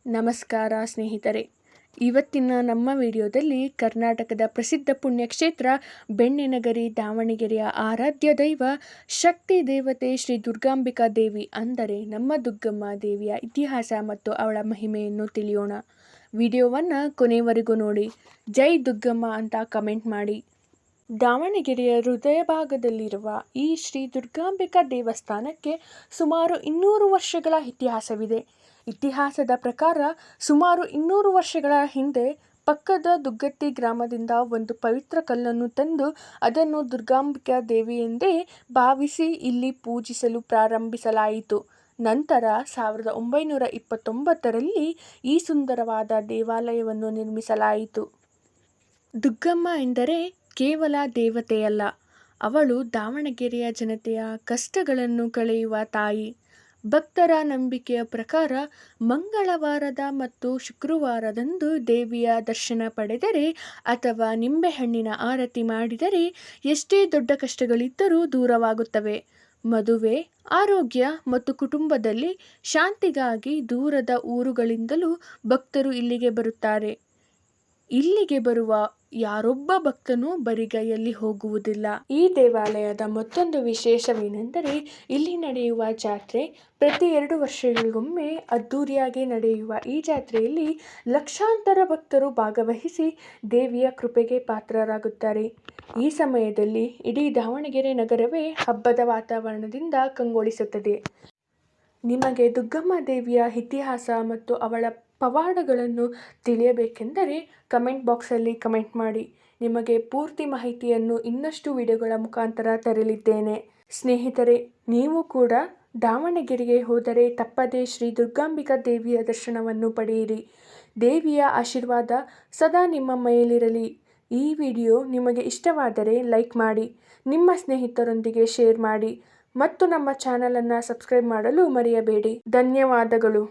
ನಮಸ್ಕಾರ ಸ್ನೇಹಿತರೆ. ಇವತ್ತಿನ ನಮ್ಮ ವಿಡಿಯೋದಲ್ಲಿ ಕರ್ನಾಟಕದ ಪ್ರಸಿದ್ಧ ಪುಣ್ಯಕ್ಷೇತ್ರ ಬೆಣ್ಣೆನಗರಿ ದಾವಣಗೆರೆಯ ಆರಾಧ್ಯ ದೈವ ಶಕ್ತಿ ದೇವತೆ ಶ್ರೀ ದುರ್ಗಾಂಬಿಕಾ ದೇವಿ ಅಂದರೆ ನಮ್ಮ ದುಗ್ಗಮ್ಮ ದೇವಿಯ ಇತಿಹಾಸ ಮತ್ತು ಅವಳ ಮಹಿಮೆಯನ್ನು ತಿಳಿಯೋಣ. ವಿಡಿಯೋವನ್ನು ಕೊನೆಯವರೆಗೂ ನೋಡಿ. ಜೈ ದುಗ್ಗಮ್ಮ ಅಂತ ಕಮೆಂಟ್ ಮಾಡಿ. ದಾವಣಗೆರೆಯ ಹೃದಯ ಭಾಗದಲ್ಲಿರುವ ಈ ಶ್ರೀ ದುರ್ಗಾಂಬಿಕಾ ದೇವಸ್ಥಾನಕ್ಕೆ ಸುಮಾರು 200 ವರ್ಷಗಳ ಇತಿಹಾಸವಿದೆ. ಇತಿಹಾಸದ ಪ್ರಕಾರ ಸುಮಾರು 200 ವರ್ಷಗಳ ಹಿಂದೆ ಪಕ್ಕದ ದುಗ್ಗತ್ತಿ ಗ್ರಾಮದಿಂದ ಒಂದು ಪವಿತ್ರ ಕಲ್ಲನ್ನು ತಂದು ಅದನ್ನು ದುರ್ಗಾಂಬಿಕಾ ದೇವಿಯೆಂದೇ ಭಾವಿಸಿ ಇಲ್ಲಿ ಪೂಜಿಸಲು ಪ್ರಾರಂಭಿಸಲಾಯಿತು. ನಂತರ 1929ರಲ್ಲಿ ಈ ಸುಂದರವಾದ ದೇವಾಲಯವನ್ನು ನಿರ್ಮಿಸಲಾಯಿತು. ದುಗ್ಗಮ್ಮ ಎಂದರೆ ಕೇವಲ ದೇವತೆಯಲ್ಲ, ಅವಳು ದಾವಣಗೆರೆಯ ಜನತೆಯ ಕಷ್ಟಗಳನ್ನು ಕಳೆಯುವ ತಾಯಿ. ಭಕ್ತರ ನಂಬಿಕೆಯ ಪ್ರಕಾರ ಮಂಗಳವಾರದ ಮತ್ತು ಶುಕ್ರವಾರದಂದು ದೇವಿಯ ದರ್ಶನ ಪಡೆದರೆ ಅಥವಾ ನಿಂಬೆಹಣ್ಣಿನ ಆರತಿ ಮಾಡಿದರೆ ಎಷ್ಟೇ ದೊಡ್ಡ ಕಷ್ಟಗಳಿದ್ದರೂ ದೂರವಾಗುತ್ತವೆ. ಮದುವೆ, ಆರೋಗ್ಯ ಮತ್ತು ಕುಟುಂಬದಲ್ಲಿ ಶಾಂತಿಗಾಗಿ ದೂರದ ಊರುಗಳಿಂದಲೂ ಭಕ್ತರು ಇಲ್ಲಿಗೆ ಬರುತ್ತಾರೆ. ಇಲ್ಲಿಗೆ ಬರುವ ಯಾರೊಬ್ಬ ಭಕ್ತನೂ ಬರಿಗೈಯಲ್ಲಿ ಹೋಗುವುದಿಲ್ಲ. ಈ ದೇವಾಲಯದ ಮತ್ತೊಂದು ವಿಶೇಷವೇನೆಂದರೆ ಇಲ್ಲಿ ನಡೆಯುವ ಜಾತ್ರೆ. ಪ್ರತಿ 2 ವರ್ಷಗಳಿಗೊಮ್ಮೆ ಅದ್ದೂರಿಯಾಗಿ ನಡೆಯುವ ಈ ಜಾತ್ರೆಯಲ್ಲಿ ಲಕ್ಷಾಂತರ ಭಕ್ತರು ಭಾಗವಹಿಸಿ ದೇವಿಯ ಕೃಪೆಗೆ ಪಾತ್ರರಾಗುತ್ತಾರೆ. ಈ ಸಮಯದಲ್ಲಿ ಇಡೀ ದಾವಣಗೆರೆ ನಗರವೇ ಹಬ್ಬದ ವಾತಾವರಣದಿಂದ ಕಂಗೊಳಿಸುತ್ತದೆ. ನಿಮಗೆ ದುಗ್ಗಮ್ಮ ದೇವಿಯ ಇತಿಹಾಸ ಮತ್ತು ಅವಳ ಪವಾಡಗಳನ್ನು ತಿಳಿಯಬೇಕೆಂದರೆ ಕಮೆಂಟ್ ಬಾಕ್ಸಲ್ಲಿ ಕಮೆಂಟ್ ಮಾಡಿ. ನಿಮಗೆ ಪೂರ್ತಿ ಮಾಹಿತಿಯನ್ನು ಇನ್ನಷ್ಟು ವಿಡಿಯೋಗಳ ಮುಖಾಂತರ ತರಲಿದ್ದೇನೆ. ಸ್ನೇಹಿತರೆ, ನೀವು ಕೂಡ ದಾವಣಗೆರೆಗೆ ಹೋದರೆ ತಪ್ಪದೇ ಶ್ರೀ ದುರ್ಗಾಂಬಿಕಾ ದೇವಿಯ ದರ್ಶನವನ್ನು ಪಡೆಯಿರಿ. ದೇವಿಯ ಆಶೀರ್ವಾದ ಸದಾ ನಿಮ್ಮ ಮೇಲಿರಲಿ. ಈ ವಿಡಿಯೋ ನಿಮಗೆ ಇಷ್ಟವಾದರೆ ಲೈಕ್ ಮಾಡಿ, ನಿಮ್ಮ ಸ್ನೇಹಿತರೊಂದಿಗೆ ಶೇರ್ ಮಾಡಿ ಮತ್ತು ನಮ್ಮ ಚಾನಲನ್ನು ಸಬ್ಸ್ಕ್ರೈಬ್ ಮಾಡಲು ಮರೆಯಬೇಡಿ. ಧನ್ಯವಾದಗಳು.